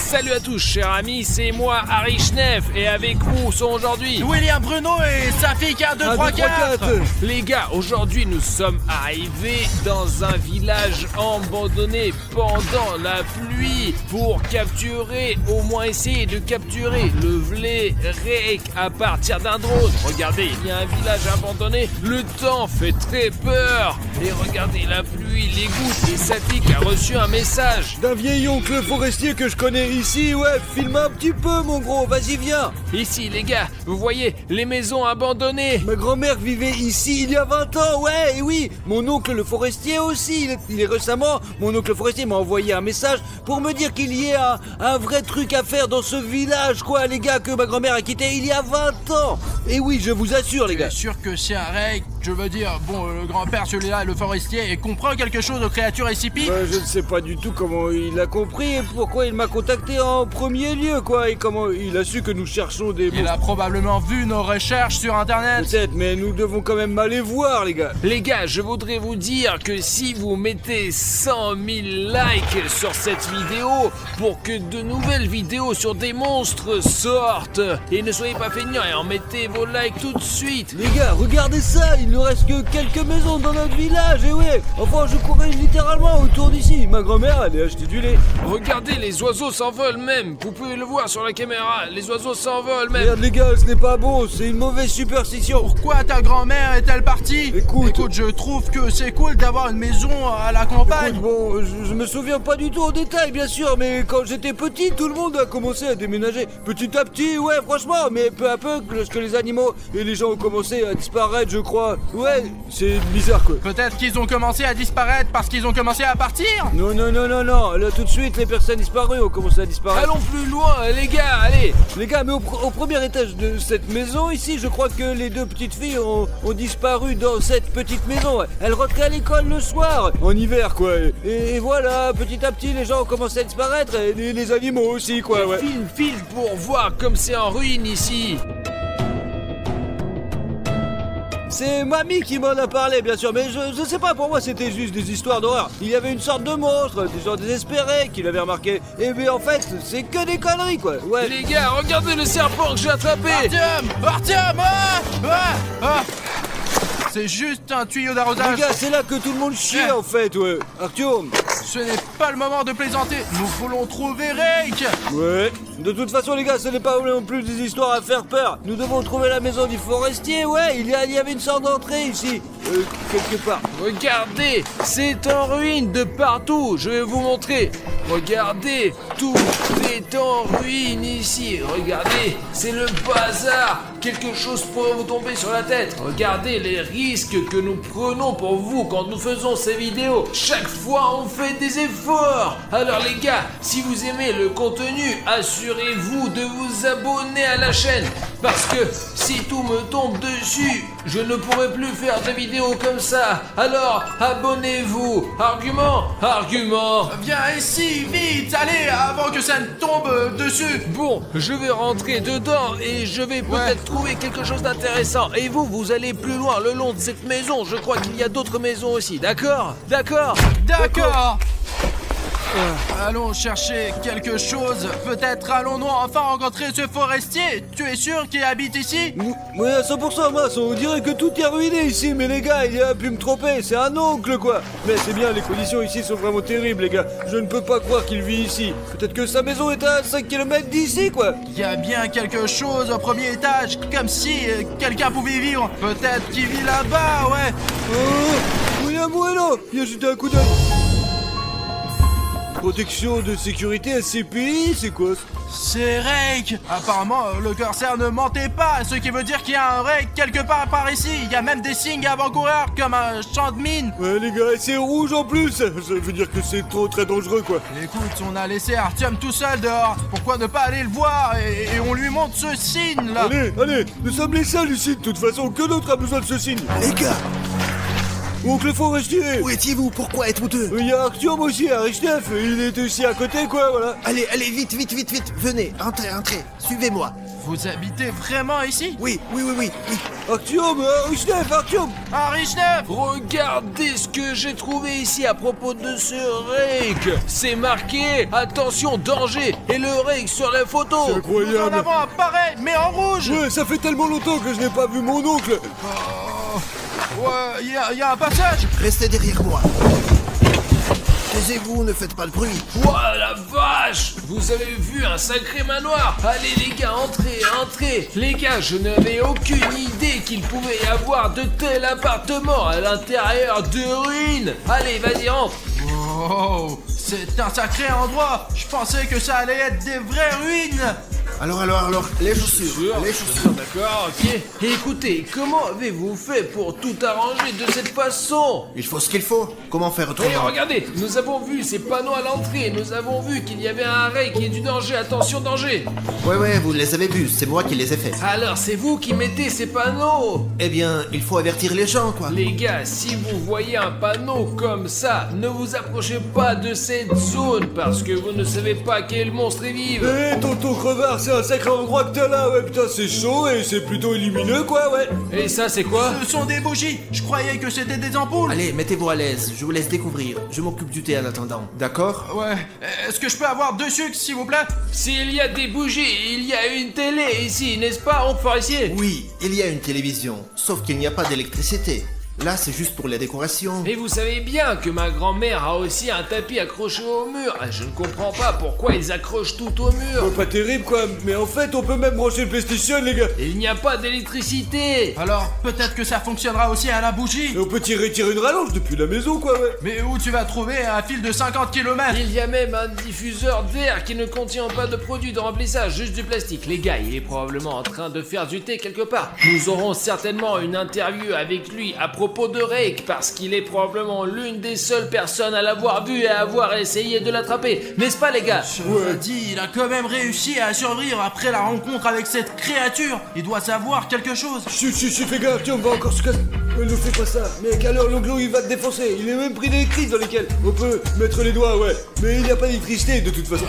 Salut à tous chers amis, c'est moi Harry Schneff et avec vous sont aujourd'hui William Bruno et sa fille 2, 3, 4. Les gars, aujourd'hui nous sommes arrivés dans un village abandonné pendant la pluie pour capturer, au moins essayer de capturer le Vlérek à partir d'un drone. Regardez, il y a un village abandonné, le temps fait très peur et regardez la pluie, les gouttes et Safik a reçu un message d'un vieil oncle forestier que je connais ici. Ouais, filme un petit peu mon gros, vas-y viens. Ici les gars, vous voyez les maisons abandonnées. Ma grand-mère vivait ici il y a 20 ans, ouais, et oui. Mon oncle le forestier aussi, il est récemment, mon oncle forestier m'a envoyé un message pour me dire qu'il y a un vrai truc à faire dans ce village, quoi, les gars, que ma grand-mère a quitté il y a 20 ans. Et oui, je vous assure les gars. Tu es sûr que c'est un règle? Je veux dire, bon, le grand-père, celui-là, le forestier, et comprend quelque chose aux créatures SCP? Je ne sais pas du tout comment il a compris et pourquoi il m'a contacté en premier lieu, quoi, et comment il a su que nous cherchons des... Il a probablement vu nos recherches sur internet. Peut-être, mais nous devons quand même aller voir, les gars. Les gars, je voudrais vous dire que si vous mettez 100 000 likes sur cette vidéo pour que de nouvelles vidéos sur des monstres sortent, et ne soyez pas feignants et en mettez vos likes tout de suite. Les gars, regardez ça, il ne reste que quelques maisons dans notre village, et ouais, enfin je courais littéralement autour d'ici. Ma grand-mère allait acheter du lait. Regardez, les oiseaux s'envolent même, vous pouvez le voir sur la caméra, les oiseaux s'envolent même. Regarde les gars, ce n'est pas bon, c'est une mauvaise superstition. Pourquoi ta grand-mère est-elle partie? Écoute, je trouve que c'est cool d'avoir une maison à la campagne. Écoute, bon, je me souviens pas du tout en détail bien sûr, mais quand j'étais petit, tout le monde a commencé à déménager. Petit à petit, ouais, franchement, mais peu à peu, lorsque les animaux et les gens ont commencé à disparaître, je crois. Ouais, c'est bizarre quoi. Peut-être qu'ils ont commencé à disparaître parce qu'ils ont commencé à partir. Non, là tout de suite, les personnes disparues ont commencé à disparaître. Allons plus loin, les gars, allez. Les gars, mais au premier étage de cette maison ici, je crois que les deux petites filles ont disparu dans cette petite maison. Elles rentraient à l'école le soir, en hiver quoi. Et voilà, petit à petit, les gens ont commencé à disparaître, et les animaux aussi quoi, ouais. Filme pour voir comme c'est en ruine ici. C'est mamie qui m'en a parlé bien sûr, mais je sais pas, pour moi c'était juste des histoires d'horreur. Il y avait une sorte de monstre, des gens désespérés qui l'avaient remarqué. Et mais en fait, c'est que des conneries quoi, ouais. Les gars, regardez le serpent que j'ai attrapé. Artyom, c'est juste un tuyau d'arrosage. Les gars, c'est là que tout le monde chie en fait, ouais. Artyom, ce n'est pas le moment de plaisanter, nous voulons trouver Rake. Ouais, de toute façon les gars, ce n'est pas non plus des histoires à faire peur. Nous devons trouver la maison du forestier, ouais, il y avait une sorte d'entrée ici, quelque part. Regardez, c'est en ruine de partout, je vais vous montrer. Regardez, tout est en ruine ici. Regardez, c'est le bazar. Quelque chose pourrait vous tomber sur la tête. Regardez les risques que nous prenons pour vous quand nous faisons ces vidéos. Chaque fois, on fait des efforts. Alors les gars, si vous aimez le contenu, assurez-vous de vous abonner à la chaîne. Parce que si tout me tombe dessus, je ne pourrai plus faire de vidéos comme ça. Alors, abonnez-vous. Argument. Viens ici, vite, allez, avant que ça ne tombe dessus. Bon, je vais rentrer dedans et je vais peut-être trouver quelque chose d'intéressant. Et vous allez plus loin le long de cette maison. Je crois qu'il y a d'autres maisons aussi, d'accord? D'accord. Allons chercher quelque chose. Peut-être allons-nous enfin rencontrer ce forestier. Tu es sûr qu'il habite ici? Oui, à 100%, Mas, on dirait que tout est ruiné ici. Mais les gars, il a pu me tromper, c'est un oncle quoi. Mais c'est bien, les conditions ici sont vraiment terribles les gars. Je ne peux pas croire qu'il vit ici. Peut-être que sa maison est à 5 km d'ici quoi. Il y a bien quelque chose au premier étage, comme si quelqu'un pouvait vivre. Peut-être qu'il vit là-bas, ouais. Oh, William Bueno, viens jeter un coup d'œil. Protection de sécurité SCPI, c'est quoi? C'est Rake. Apparemment, le corsaire ne mentait pas, ce qui veut dire qu'il y a un Rake quelque part par ici. Il y a même des signes avant-coureurs comme un champ de mine. Ouais les gars, c'est rouge en plus. Ça veut dire que c'est très dangereux quoi. Écoute, on a laissé Artyom tout seul dehors. Pourquoi ne pas aller le voir et on lui montre ce signe là? Allez, nous sommes les seuls ici de toute façon. Que d'autre a besoin de ce signe? Les gars, oncle forestier, où étiez-vous? Pourquoi êtes-vous deux? il y a Artyom aussi, Harry Schneff, il est aussi à côté quoi, voilà. Allez, vite, venez, entrez, suivez-moi. Vous habitez vraiment ici? Oui. Artyom, Richnev, Artyom. Ah, Richnev! Regardez ce que j'ai trouvé ici à propos de ce rake. C'est marqué « Attention, danger » et le rake sur la photo. C'est Nous en incroyable. avons un pareil, mais en rouge! Ouais, ça fait tellement longtemps que je n'ai pas vu mon oncle. Ouais, il y a un passage! Restez derrière moi. Taisez-vous, ne faites pas de bruit. Ouah la vache! Vous avez vu un sacré manoir? Allez les gars, entrez! Les gars, je n'avais aucune idée qu'il pouvait y avoir de tels appartements à l'intérieur de ruines. Allez, vas-y, entre! Oh, c'est un sacré endroit! Je pensais que ça allait être des vraies ruines! Alors, les chaussures. Les chaussures. D'accord, ok. Et écoutez, comment avez-vous fait pour tout arranger de cette façon? Il faut ce qu'il faut. Comment faire Et autrement? regardez, nous avons vu ces panneaux à l'entrée, nous avons vu qu'il y avait un rake et du danger, attention danger. Ouais, vous les avez vus, c'est moi qui les ai faits. Alors c'est vous qui mettez ces panneaux. Eh bien, il faut avertir les gens, quoi. Les gars, si vous voyez un panneau comme ça, ne vous approchez pas de cette zone parce que vous ne savez pas quel monstre y vive. Eh, tonton crevard, c'est un sacré endroit que t'as là, ouais, putain, c'est chaud et c'est plutôt lumineux, quoi, ouais. Et ça c'est quoi? Ce sont des bougies! Je croyais que c'était des ampoules! Allez, mettez-vous à l'aise, je vous laisse découvrir. Je m'occupe du thé en attendant, d'accord? Ouais, est-ce que je peux avoir 2 sucres, s'il vous plaît? S'il y a des bougies, il y a une télé ici, n'est-ce pas, oncle forestier? Oui, il y a une télévision, sauf qu'il n'y a pas d'électricité. Là, c'est juste pour la décoration. Et vous savez bien que ma grand-mère a aussi un tapis accroché au mur. Je ne comprends pas pourquoi ils accrochent tout au mur. Pas terrible, quoi, mais en fait, on peut même brancher le PlayStation, les gars. Il n'y a pas d'électricité. Alors, peut-être que ça fonctionnera aussi à la bougie! Et on peut tirer une rallonge depuis la maison, quoi, ouais. Mais où tu vas trouver un fil de 50 km? Il y a même un diffuseur d'air qui ne contient pas de produit de remplissage, juste du plastique. Les gars, il est probablement en train de faire du thé quelque part. Nous aurons certainement une interview avec lui à propos de rake, parce qu'il est probablement l'une des seules personnes à l'avoir vu et à avoir essayé de l'attraper. N'est-ce pas, les gars? Je dis, il a quand même réussi à survivre après la rencontre avec cette créature. Il doit savoir quelque chose. Chut, fais gaffe, tiens, on va encore se casser. Ne fais pas ça, mec, alors l'onglo il va te défoncer. Il est même pris des crises dans lesquelles on peut mettre les doigts, ouais. Mais il n'y a pas d'électricité de toute façon.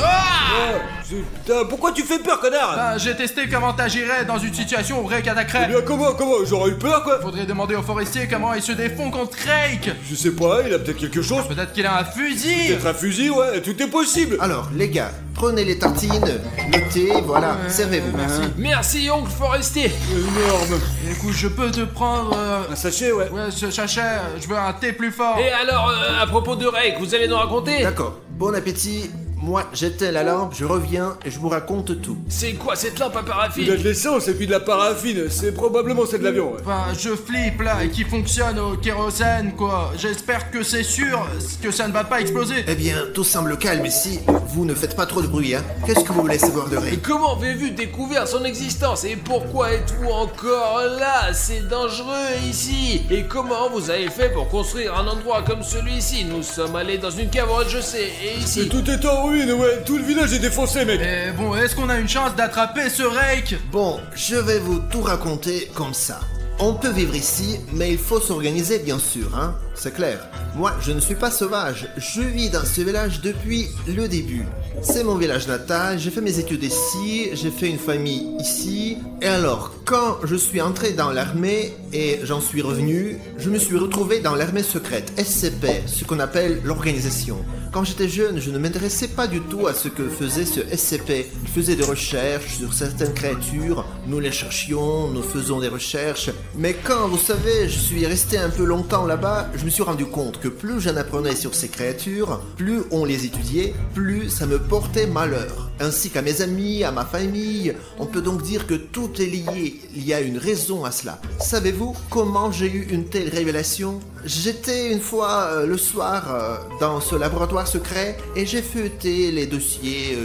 Putain, pourquoi tu fais peur, connard? Ben, j'ai testé comment t'agirais dans une situation où Rake Eh attaquerait. bien, comment? J'aurais eu peur, quoi. Faudrait demander au forestier comment il se défend contre Rake. Je sais pas, il a peut-être quelque chose. Peut-être qu'il a un fusil. Peut-être un fusil, ouais, tout est possible. Alors, les gars, prenez les tartines, le thé, voilà, servez-vous. Merci, oncle forestier. Énorme. Écoute, je peux te prendre... Un sachet, ouais. Ouais, ce sachet, je veux un thé plus fort. Et alors, à propos de rake, vous allez nous raconter? D'accord, bon appétit. Moi, j'éteins la lampe, je reviens et je vous raconte tout. C'est quoi cette lampe à Il a paraffine? de l'essence et puis de la paraffine. C'est probablement celle de l'avion, ouais. Enfin, je flippe là, et qui fonctionne au kérosène, quoi. J'espère que c'est sûr, que ça ne va pas exploser. Eh bien, tout semble calme ici. Vous ne faites pas trop de bruit, hein. Qu'est-ce que vous voulez savoir de Et Rake? comment avez-vous découvert son existence? Et pourquoi êtes-vous encore là? C'est dangereux ici. Et comment vous avez fait pour construire un endroit comme celui-ci? Nous sommes allés dans une cave au rez-de-chaussée. Et Et ici... tout est en ruine, ouais. Tout le village est défoncé, mec. Et bon, est-ce qu'on a une chance d'attraper ce Rake? Bon, je vais vous tout raconter comme ça. On peut vivre ici, mais il faut s'organiser bien sûr, hein. C'est clair. Moi, je ne suis pas sauvage. Je vis dans ce village depuis le début. C'est mon village natal, j'ai fait mes études ici, j'ai fait une famille ici. Et alors, quand je suis entré dans l'armée et j'en suis revenu, je me suis retrouvé dans l'armée secrète, SCP, ce qu'on appelle l'organisation. Quand j'étais jeune, je ne m'intéressais pas du tout à ce que faisait ce SCP. Il faisait des recherches sur certaines créatures, nous les cherchions, nous faisons des recherches. Mais quand, vous savez, je suis resté un peu longtemps là-bas, je me suis rendu compte que plus j'en apprenais sur ces créatures, plus on les étudiait, plus ça me portait malheur. Ainsi qu'à mes amis, à ma famille, on peut donc dire que tout est lié, il y a une raison à cela. Savez-vous comment j'ai eu une telle révélation? J'étais une fois le soir dans ce laboratoire secret et j'ai feuilleté les dossiers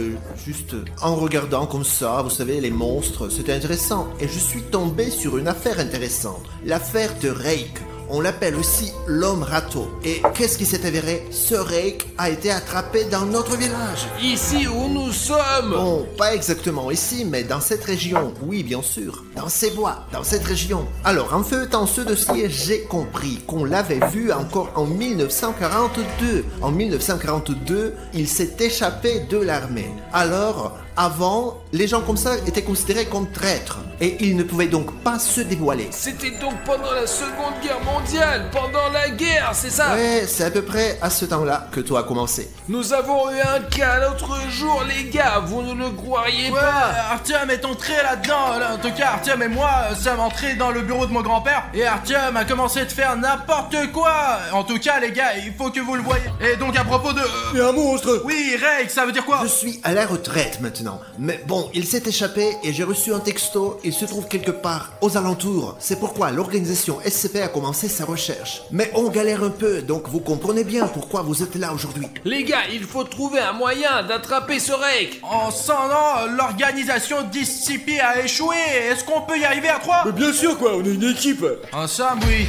juste en regardant comme ça, vous savez, les monstres, c'était intéressant. Et je suis tombé sur une affaire intéressante, l'affaire de Rake. On l'appelle aussi l'homme râteau. Et qu'est-ce qui s'est avéré? Ce Rake a été attrapé dans notre village. Ici où nous sommes. Bon, pas exactement ici, mais dans cette région. Oui, bien sûr. Dans ces bois, dans cette région. Alors, en feuilletant ce dossier, j'ai compris qu'on l'avait vu encore en 1942. En 1942, il s'est échappé de l'armée. Alors, Avant, les gens comme ça étaient considérés comme traîtres et ils ne pouvaient donc pas se dévoiler. C'était donc pendant la Seconde Guerre mondiale, pendant la guerre, c'est ça? Ouais, c'est à peu près à ce temps-là que tout a commencé. Nous avons eu un cas l'autre jour, les gars, vous ne le croiriez Ouais, pas. Artyom est entré là-dedans. En tout cas, Artyom et moi sommes entrés dans le bureau de mon grand-père et Artyom a commencé de faire n'importe quoi. En tout cas, les gars, il faut que vous le voyez. Et donc, à propos de... Il y a un monstre. Oui, Rake, ça veut dire quoi? Je suis à la retraite maintenant. Mais bon, il s'est échappé et j'ai reçu un texto. Il se trouve quelque part aux alentours. C'est pourquoi l'organisation SCP a commencé sa recherche. Mais on galère un peu, donc vous comprenez bien pourquoi vous êtes là aujourd'hui. Les gars, il faut trouver un moyen d'attraper ce Rake. En 100 ans, l'organisation d'SCP a échoué. Est-ce qu'on peut y arriver à 3? Mais bien sûr quoi, on est une équipe. En somme, oui.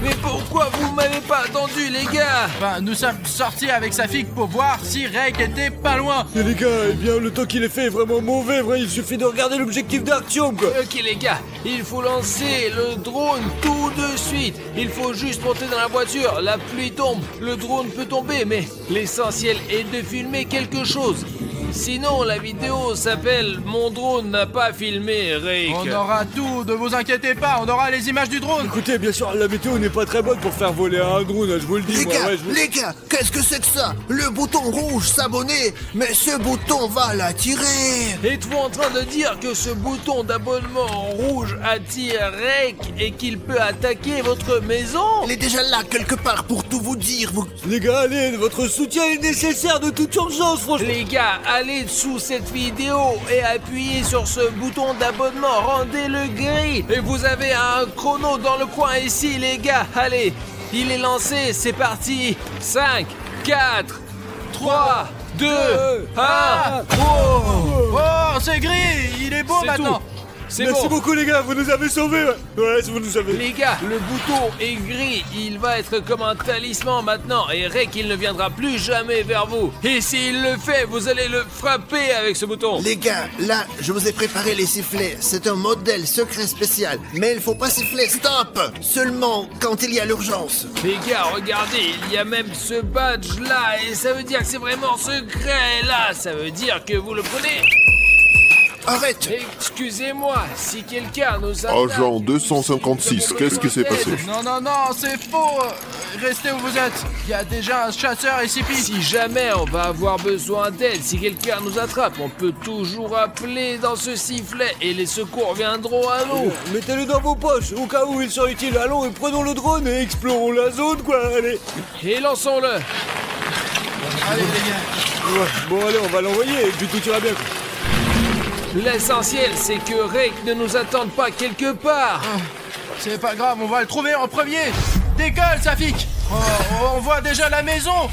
Mais pourquoi vous m'avez pas attendu, les gars? Enfin, nous sommes sortis avec Safik pour voir si Rake était pas loin. Et les gars, eh bien le temps qu'il est fait est vraiment mauvais, vrai. Il suffit de regarder l'objectif d'Artyom quoi. Ok les gars, il faut lancer le drone tout de suite. Il faut juste monter dans la voiture, la pluie tombe, le drone peut tomber, mais l'essentiel est de filmer quelque chose. Sinon la vidéo s'appelle « Mon drone n'a pas filmé Rake ». On aura tout, ne vous inquiétez pas, on aura les images du drone. Écoutez, bien sûr, la météo n'est pas très bonne pour faire voler un drone, je vous le dis. Les gars, qu'est-ce que c'est que ça? Le bouton rouge s'abonner, mais ce bouton va l'attirer. Êtes-vous en train de dire que ce bouton d'abonnement rouge attire Rake et qu'il peut attaquer votre maison? Il est déjà là quelque part pour tout vous dire. Les gars, allez, votre soutien est nécessaire de toute urgence, franchement. Les gars, allez dessous cette vidéo et appuyez sur ce bouton d'abonnement, rendez-le gris. Et vous avez un chrono dans le coin ici, les gars. Allez, il est lancé, c'est parti. 5, 4, 3, 2, 1. Oh, c'est gris, il est beau C'est maintenant. tout. C'est Merci bon. beaucoup les gars, vous nous avez sauvés. Ouais, vous nous avez. Les gars, le bouton est gris, il va être comme un talisman maintenant et Rake il ne viendra plus jamais vers vous. Et s'il le fait, vous allez le frapper avec ce bouton. Les gars, là, je vous ai préparé les sifflets. C'est un modèle secret spécial. Mais il faut pas siffler, stop! Seulement quand il y a l'urgence. Les gars, regardez, il y a même ce badge là et ça veut dire que c'est vraiment secret là. Ça veut dire que vous le prenez. Arrête! Excusez-moi, si quelqu'un nous attaque... Agent 256, qu'est-ce qui s'est passé? Non, c'est faux. Restez où vous êtes. Il y a déjà un chasseur SCP. Si jamais on va avoir besoin d'aide, si quelqu'un nous attrape, on peut toujours appeler dans ce sifflet et les secours viendront à nous. Mettez-le dans vos poches, au cas où il sera utile. Allons et prenons le drone et explorons la zone, quoi, allez. Et lançons-le. Allez les gars. Ouais, bon, allez, on va l'envoyer et puis tout ira bien. L'essentiel, c'est que Rake ne nous attende pas quelque part. C'est pas grave, on va le trouver en premier. Décolle, Safik. Oh, on voit déjà la maison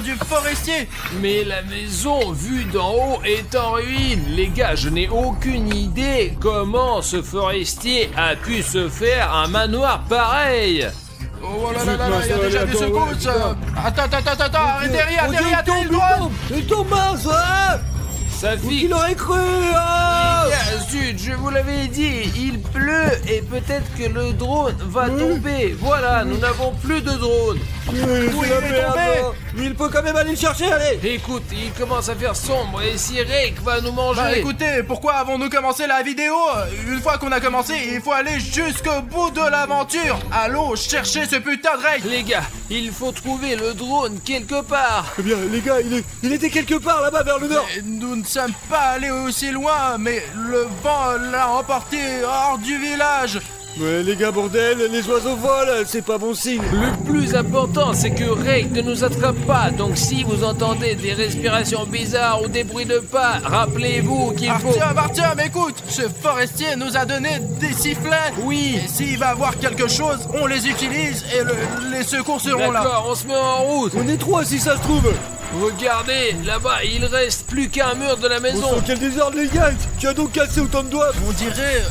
du forestier. Mais la maison, vue d'en haut, est en ruine. Les gars, je n'ai aucune idée comment ce forestier a pu se faire un manoir pareil. Oh là là là là, il y a déjà des secousses. Attends, arrêtez rien, le drone. Il tombe mince, ah. Safik, Il aurait cru, ah. zut, je vous l'avais dit, il pleut et peut-être que le drone va tomber. Voilà, nous n'avons plus de drone. Oui, Oui, c'est la il est merde. tombé. Il peut quand même aller le chercher, allez. Écoute, il commence à faire sombre et si Rake va nous manger... Bah écoutez, pourquoi avons-nous commencé la vidéo? Une fois qu'on a commencé, il faut aller jusqu'au bout de l'aventure. Allons chercher ce putain de Rake. Les gars, il faut trouver le drone quelque part. Eh bien, les gars, il était quelque part là-bas vers le nord. Et nous ne sommes pas allés aussi loin, mais le vent l'a emporté hors du village. Ouais, les gars, bordel, les oiseaux volent, c'est pas bon signe. Le plus important, c'est que Rake ne nous attrape pas. Donc si vous entendez des respirations bizarres ou des bruits de pas, rappelez-vous qu'il faut... Artyom, écoute, ce forestier nous a donné des sifflets. Oui. Et s'il va voir quelque chose, on les utilise et les secours seront là. D'accord, on se met en route. On est trois si ça se trouve. Regardez, là-bas, il reste plus qu'un mur de la On maison. sent quel désordre, les gars. Tu as donc cassé autant de doigts. On dirait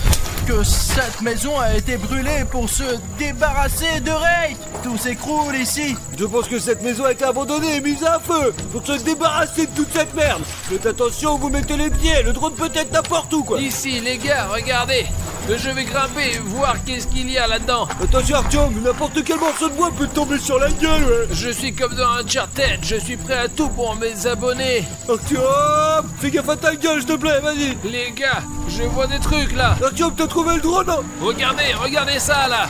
que cette maison a été brûlée pour se débarrasser de Rake. Tout s'écroule ici. Je pense que cette maison a été abandonnée et mise à feu pour se débarrasser de toute cette merde. Faites attention où vous mettez les pieds, le drone peut être n'importe où, quoi. Ici, les gars, regardez. Je vais grimper, voir qu'est-ce qu'il y a là-dedans. Attention Artyom, n'importe quel morceau de bois peut te tomber sur la gueule, ouais. Je suis comme dans Uncharted, je suis prêt à tout pour mes abonnés. Artyom, fais gaffe à ta gueule, s'il te plaît, vas-y. Les gars, je vois des trucs là. Artyom, t'as trouvé le drone, hein? Regardez ça là.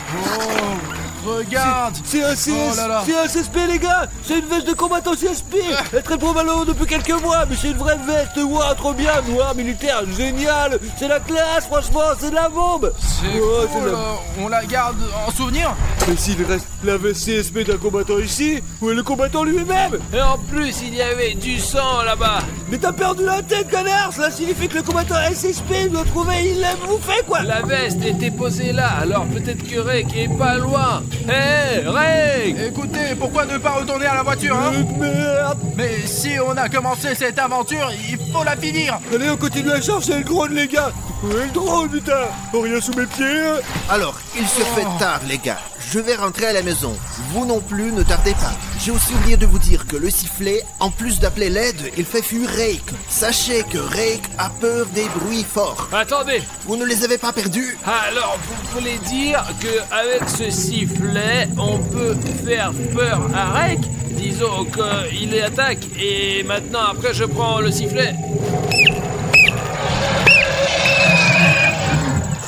Regarde. C'est un Oh là là. C'est un CSP, les gars. C'est une veste de combattant CSP. Elle est très probablement depuis quelques mois, mais c'est une vraie veste. Ouah, trop bien, noir, militaire, génial. C'est la classe, franchement, c'est de la bombe. C'est Ouais, cool, on la garde en souvenir. Mais s'il reste la veste CSP d'un combattant ici, où est le combattant lui-même? Et en plus, il y avait du sang là-bas. Mais t'as perdu la tête, connard. Cela signifie que le combattant SSP doit trouver, il l'a bouffé, quoi. La veste était posée là, alors peut-être que Rake est pas loin. Hé, Rake! Écoutez, pourquoi ne pas retourner à la voiture, hein? Merde. Mais si on a commencé cette aventure, il faut la finir. Allez, on continue à chercher le drone, les gars. Où est le drone, putain? Oh, rien sous mes pieds, hein. Alors, il se fait tard, les gars. Je vais rentrer à la maison. Vous non plus, ne tardez pas. J'ai aussi oublié de vous dire que le sifflet, en plus d'appeler l'aide, il fait fuir Rake. Sachez que Rake a peur des bruits forts. Attendez, Vous ne les avez pas perdus? alors vous voulez dire qu'avec ce sifflet, on peut faire peur à Rake? Disons qu'il attaque et maintenant après je prends le sifflet.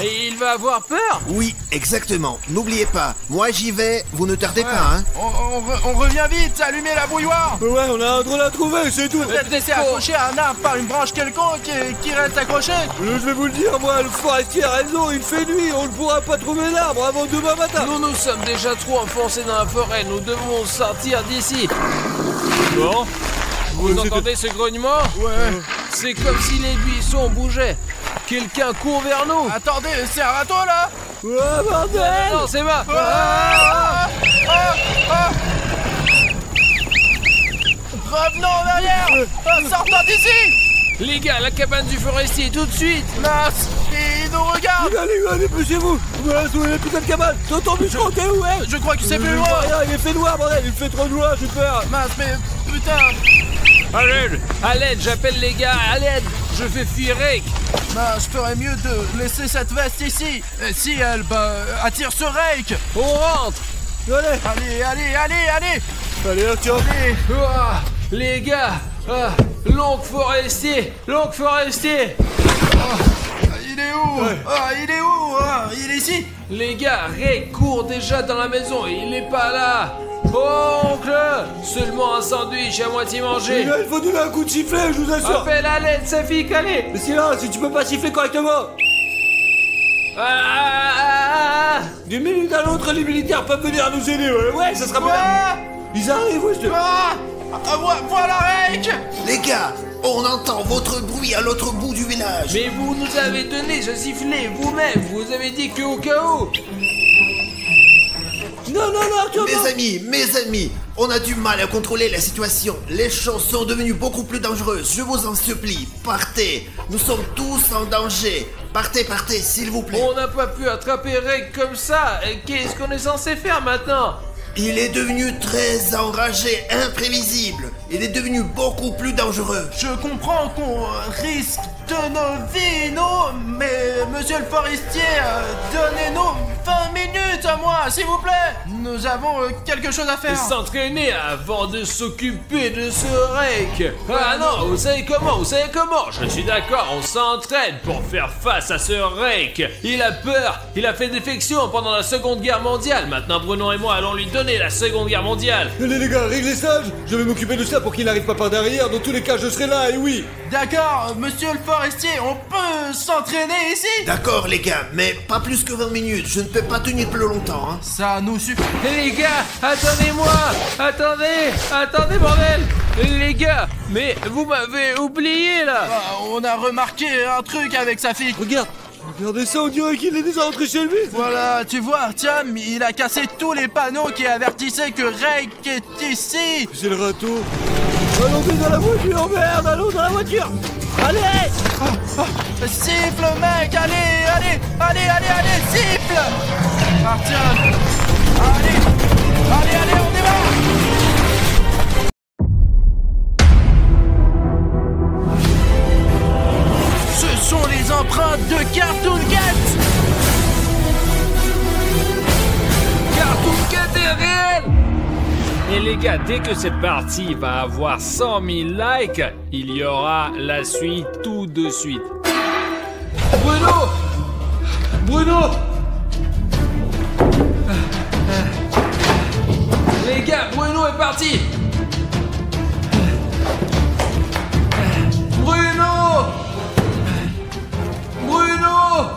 Et il va avoir peur? Oui, exactement. N'oubliez pas, moi j'y vais, vous ne tardez pas, hein. On revient vite, allumez la bouilloire. Ouais, on a un drone à trouver, c'est tout. Vous êtes laissé accroché à un arbre par une branche quelconque qui reste accroché. Je vais vous le dire, moi, le forestier a raison, il fait nuit, on ne pourra pas trouver l'arbre avant demain matin. Nous sommes déjà trop enfoncés dans la forêt, nous devons sortir d'ici. Bon, vous entendez ce grognement? Ouais. C'est comme si les buissons bougeaient. Quelqu'un court vers nous. Attendez, c'est un râteau là. Ouais, bordel. Non, c'est moi. Ah, ah, ah. Revenons en arrière. Sortons d'ici. Les gars, la cabane du forestier, tout de suite. Mince, il nous regarde. Allez, poussez-vous. Ouais, sous les putains de cabane. T'entends du côté où est? Je crois que c'est plus Je loin. vois rien, il fait noir, bordel, il fait trop noir, j'ai peur. Mince, mais putain. À l'aide, j'appelle les gars, à l'aide. Je fais fuir Rake. Bah, je ferais mieux de laisser cette veste ici. Et si elle, attire ce Rake. On rentre. Allez, Allez. Artyom. Allez. Ouah, les gars, l'oncle forestier. Il est où? Il est où? Il est ici. Les gars, Rake court déjà dans la maison et il n'est pas là. Oncle, seulement un sandwich à moitié mangé. Il faut donner un coup de sifflet, je vous assure. Appelle à l'aide, Safik, allez. Mais silence, si tu peux pas siffler correctement. D'une minute à l'autre, les militaires peuvent venir nous aider, ouais, ça sera bien. Ils arrivent, ouais, Voilà Rake. Les gars, on entend votre bruit à l'autre bout du village. Mais vous nous avez donné ce sifflet vous-même. Vous avez dit que au cas où. Non, Artyom. Mes amis, on a du mal à contrôler la situation. Les choses sont devenues beaucoup plus dangereuses. Je vous en supplie, partez. Nous sommes tous en danger. Partez, s'il vous plaît. On n'a pas pu attraper Rake comme ça. Et qu'est-ce qu'on est censé faire maintenant? Il est devenu très enragé, imprévisible. Il est devenu beaucoup plus dangereux. Je comprends qu'on risque de nos vies, non? Mais monsieur le forestier, donnez-nous 20 minutes à moi, s'il vous plaît. Nous avons quelque chose à faire. S'entraîner avant de s'occuper de ce Rake. Ah non, vous savez comment? Je suis d'accord, on s'entraîne pour faire face à ce Rake. Il a peur, il a fait défection pendant la Seconde Guerre mondiale. Maintenant Bruno et moi allons lui donner la Seconde Guerre mondiale. Allez les gars, réglez ça. Je vais m'occuper de ça pour qu'il n'arrive pas par derrière. Dans tous les cas, je serai là, et oui. D'accord, monsieur le forestier, on peut s'entraîner ici? D'accord les gars, mais pas plus que 20 minutes. Je ne peux pas tenir plus longtemps, hein. Ça nous suffit. Les gars, attendez-moi. Attendez bordel. Les gars, mais vous m'avez oublié là. On a remarqué un truc avec sa fille. Regardez ça, on dirait qu'il est déjà rentré chez lui. Voilà, tu vois, Artyom, il a cassé tous les panneaux qui avertissaient que Rake est ici. C'est le râteau. Allons dans la voiture, merde, allons dans la voiture. Allez. Siffle, mec, allez, siffle. Artyom, allez, on démarre. Ce sont les empreintes de Cartoon Cat. Et les gars, dès que cette partie va avoir 100 000 likes, il y aura la suite tout de suite. Bruno! Bruno! Les gars, Bruno est parti! Bruno! Bruno!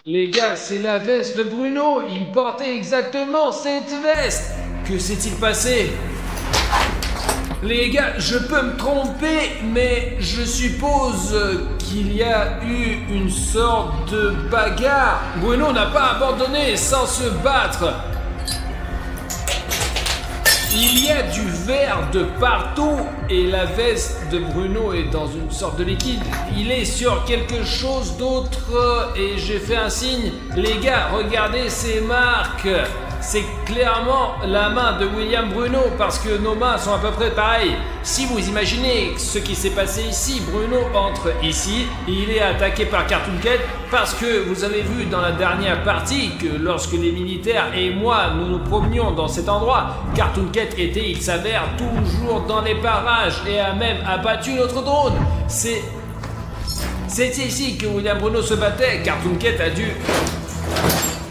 Les gars, c'est la veste de Bruno. Il portait exactement cette veste. Que s'est-il passé? Les gars, je peux me tromper, mais je suppose qu'il y a eu une sorte de bagarre. Bruno n'a pas abandonné sans se battre. Il y a du verre de partout et la veste de Bruno est dans une sorte de liquide. Il est sur quelque chose d'autre et j'ai fait un signe. Les gars, regardez ces marques. C'est clairement la main de William Bruno parce que nos mains sont à peu près pareilles. Si vous imaginez ce qui s'est passé ici, Bruno entre ici, il est attaqué par Cartoon Cat parce que vous avez vu dans la dernière partie que lorsque les militaires et moi nous nous promenions dans cet endroit, Cartoon Cat était, il s'avère, toujours dans les parages et a même abattu notre drone. C'est ici que William Bruno se battait. Cartoon Cat a dû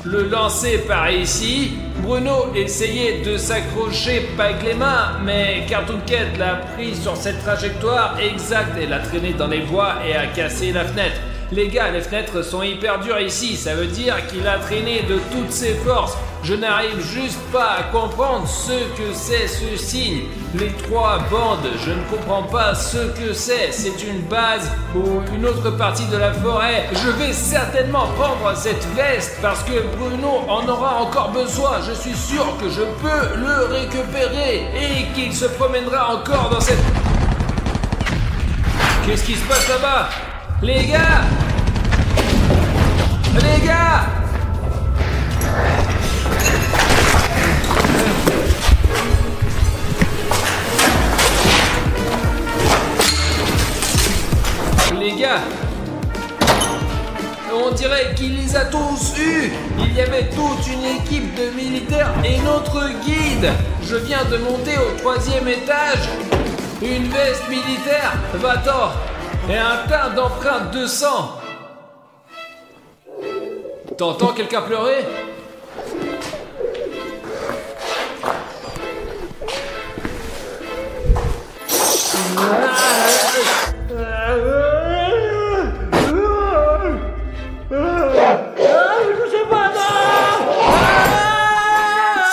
le lancer par ici. Bruno essayait de s'accrocher pas avec les mains, mais Cartoon Cat l'a pris sur cette trajectoire exacte et l'a traîné dans les bois et a cassé la fenêtre. Les gars, les fenêtres sont hyper dures ici, ça veut dire qu'il a traîné de toutes ses forces. Je n'arrive juste pas à comprendre ce que c'est ce signe. Les trois bandes, je ne comprends pas ce que c'est. C'est une base ou une autre partie de la forêt. Je vais certainement prendre cette veste parce que Bruno en aura encore besoin. Je suis sûr que je peux le récupérer et qu'il se promènera encore dans cette... Qu'est-ce qui se passe là-bas? Les gars! Les gars! Les gars, on dirait qu'il les a tous eus. Il y avait toute une équipe de militaires et notre guide. Je viens de monter au 3e étage. Une veste militaire, va-t'en, et un tas d'empreintes de sang. T'entends quelqu'un pleurer?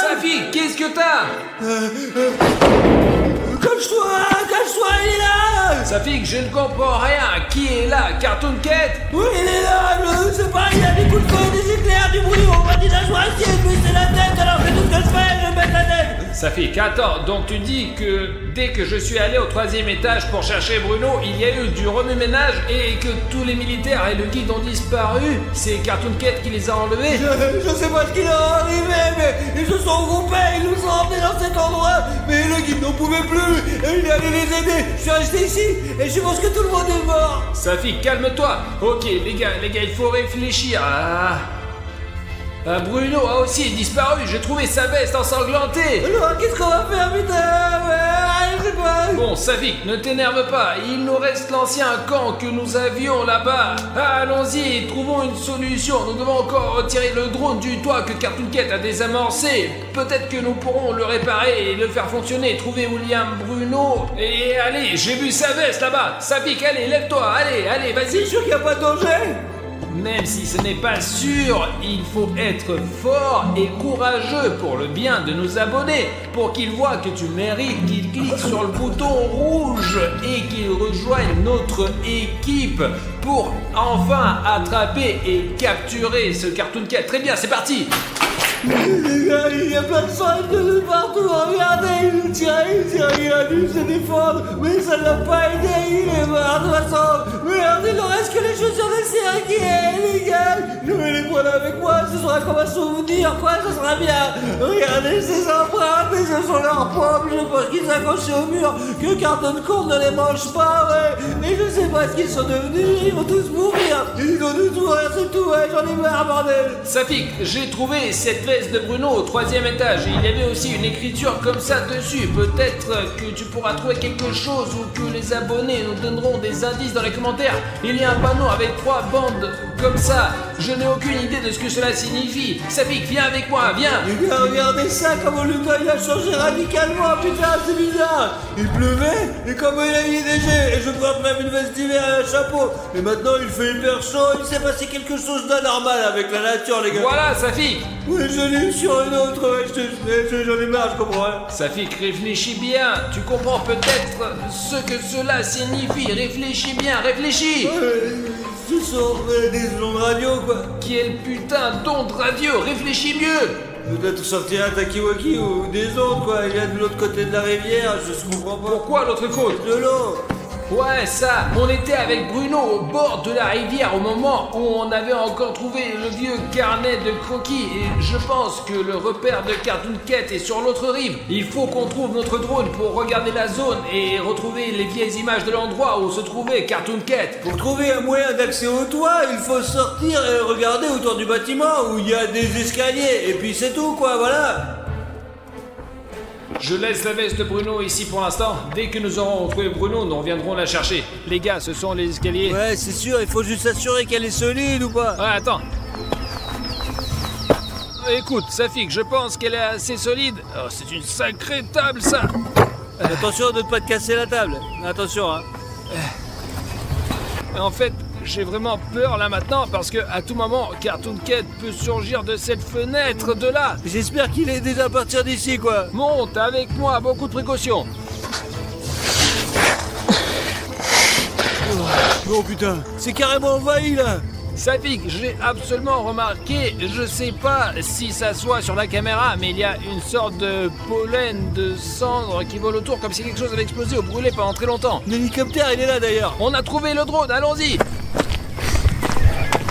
Safi, qu'est-ce que t'as? Cache-toi, il est là! Safi, je ne comprends rien. Qui est là? Cartoon Cat? Oui, il est là, je sais pas, il y a des coups de feu, des éclairs, du bruit, on m'a dit d'asseoir ici, et puis c'est la tête, alors fais tout ce que je fais, je baisse la tête! Safi, attends, donc tu dis que dès que je suis allé au 3e étage pour chercher Bruno, il y a eu du remue-ménage et que tous les militaires et le guide ont disparu? C'est Cartoon Cat qui les a enlevés? Je sais pas ce qui leur est arrivé, mais ils se sont regroupés, ils nous ont emmenés dans cet endroit, mais le guide n'en pouvait plus, et il est allé les aider. Je suis resté ici, et je pense que tout le monde est mort. Safi, calme-toi. Ok, les gars, il faut réfléchir. Bruno a aussi disparu, j'ai trouvé sa veste ensanglantée. Alors, qu'est-ce qu'on va faire, putain? Je sais pas. Bon, Savik, ne t'énerve pas, il nous reste l'ancien camp que nous avions là-bas. Allons-y, trouvons une solution. Nous devons encore retirer le drone du toit que Cartoon Cat a désamorcé. Peut-être que nous pourrons le réparer et le faire fonctionner. Trouver William Bruno. Et allez, j'ai vu sa veste là-bas. Savik, allez, lève-toi, allez, vas-y. C'est sûr qu'il n'y a pas de danger? Même si ce n'est pas sûr, il faut être fort et courageux pour le bien de nos abonnés, pour qu'ils voient que tu mérites, qu'ils cliquent sur le bouton rouge et qu'ils rejoignent notre équipe pour enfin attraper et capturer ce Cartoon Cat. Très bien, c'est parti! Les gars, il y a plein de sang de partout, regardez, il tire, il a dû se défendre, mais ça ne l'a pas aidé, il est mort de toute façon. Merde, il ne reste que les chaussures des assez inquiet, les gars. Je vais les prendre avec moi, ce sera comme un souvenir, quoi, ce sera bien. Regardez ces empreintes, et ce sont leurs pommes, je pense qu'ils accrochent au mur, que Carton Court ne les mange pas, ouais. Mais je sais pas ce qu'ils sont devenus, ils vont tous mourir. Ils vont tous mourir, c'est tout, ouais, j'en ai marre, bordel. Safik, j'ai trouvé cette veste de Bruno au 3e étage. Il y avait aussi une écriture comme ça dessus. Peut-être que tu pourras trouver quelque chose ou que les abonnés nous donneront des indices dans les commentaires. Il y a un panneau avec 3 bandes comme ça. Je n'ai aucune idée de ce que cela signifie. Safik, viens avec moi, viens. Les gars, regardez ça, comment Lucas il a changé radicalement, putain, c'est bizarre. Il pleuvait, et comment il a eu des jets, et je porte même une veste d'hiver et un chapeau. Et maintenant il fait hyper chaud, il s'est passé quelque chose d'anormal avec la nature, les gars. Voilà, Safik. Oui, je l'ai eu sur une autre, ouais, j'en ai marre, je comprends. Hein. Safik, réfléchis bien. Tu comprends peut-être ce que cela signifie. Réfléchis bien, réfléchis. Ce sont des ondes radio, quoi. Quel putain d'onde radio. Réfléchis mieux. Peut-être sortir un Takiwaki ou des ondes, quoi. Il y a de l'autre côté de la rivière, je comprends pas. Pourquoi l'autre côte? De l'eau. Ouais, ça, on était avec Bruno au bord de la rivière au moment où on avait encore trouvé le vieux carnet de croquis et je pense que le repère de Cartoon Cat est sur l'autre rive. Il faut qu'on trouve notre drone pour regarder la zone et retrouver les vieilles images de l'endroit où se trouvait Cartoon Cat. Pour trouver un moyen d'accès au toit, il faut sortir et regarder autour du bâtiment où il y a des escaliers et puis c'est tout, quoi, voilà. Je laisse la veste de Bruno ici pour l'instant. Dès que nous aurons retrouvé Bruno, nous reviendrons la chercher. Les gars, ce sont les escaliers. Ouais, c'est sûr, il faut juste s'assurer qu'elle est solide ou pas. Ouais, attends. Écoute, Safik, je pense qu'elle est assez solide. Oh, c'est une sacrée table, ça. Attention de ne pas te casser la table. Attention, hein. En fait, j'ai vraiment peur là maintenant parce que à tout moment, Cartoon Cat peut surgir de cette fenêtre de là. J'espère qu'il est déjà parti d'ici, quoi. Monte avec moi, beaucoup de précautions. Oh putain, c'est carrément envahi là. Safik, j'ai absolument remarqué, je sais pas si ça soit sur la caméra, mais il y a une sorte de pollen, de cendre qui vole autour comme si quelque chose avait explosé ou brûlé pendant très longtemps. L'hélicoptère, il est là d'ailleurs. On a trouvé le drone, allons-y.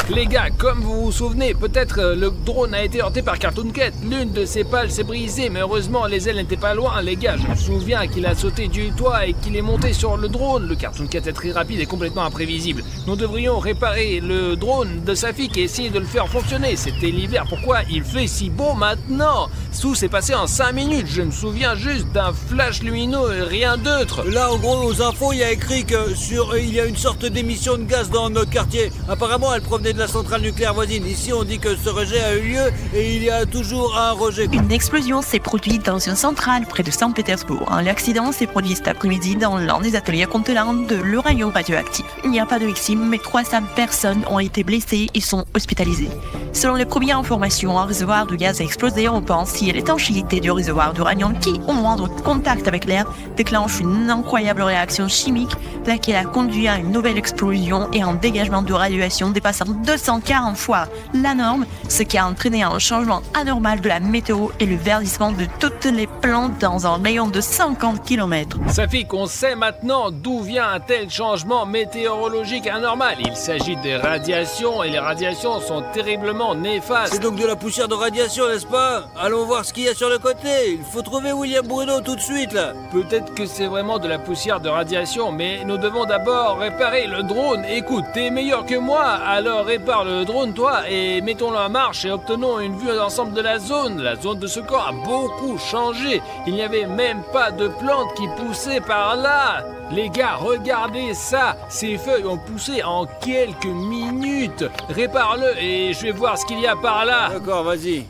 Les gars, comme vous vous souvenez, peut-être le drone a été heurté par Cartoon Cat. L'une de ses pales s'est brisée, mais heureusement les ailes n'étaient pas loin. Les gars, je me souviens qu'il a sauté du toit et qu'il est monté sur le drone. Le Cartoon Cat est très rapide et complètement imprévisible. Nous devrions réparer le drone de Safik et essayer de le faire fonctionner. C'était l'hiver, pourquoi il fait si beau maintenant? Tout s'est passé en 5 minutes, je me souviens juste d'un flash lumineux et rien d'autre. Là, en gros, aux infos, il y a écrit que il y a une sorte d'émission de gaz dans notre quartier. Apparemment, elle provenait de la centrale nucléaire voisine. Ici, on dit que ce rejet a eu lieu et il y a toujours un rejet. Une explosion s'est produite dans une centrale près de Saint-Pétersbourg. L'accident s'est produit cet après-midi dans l'un des ateliers contenant de l'uranium radioactif. Il n'y a pas de victimes, mais 300 personnes ont été blessées et sont hospitalisées. Selon les premières informations, un réservoir de gaz a explosé. On pense si l'étanchéité du réservoir d'uranium qui, au moindre contact avec l'air, déclenche une incroyable réaction chimique, laquelle a conduit à une nouvelle explosion et un dégagement de radiation dépassant 240 fois la norme, ce qui a entraîné un changement anormal de la météo et le verdissement de toutes les plantes dans un rayon de 50 km. Safik, on sait maintenant d'où vient un tel changement météorologique anormal. Il s'agit des radiations et les radiations sont terriblement néfastes. C'est donc de la poussière de radiation, n'est-ce pas? Allons voir ce qu'il y a sur le côté. Il faut trouver William Bruno tout de suite, là. Peut-être que c'est vraiment de la poussière de radiation, mais nous devons d'abord réparer le drone. Écoute, t'es meilleur que moi, alors répare le drone, toi, et mettons-le en marche et obtenons une vue d'ensemble de la zone. La zone de ce camp a beaucoup changé. Il n'y avait même pas de plantes qui poussaient par là. Les gars, regardez ça. Ces feuilles ont poussé en quelques minutes. Répare-le et je vais voir ce qu'il y a par là. D'accord, vas-y.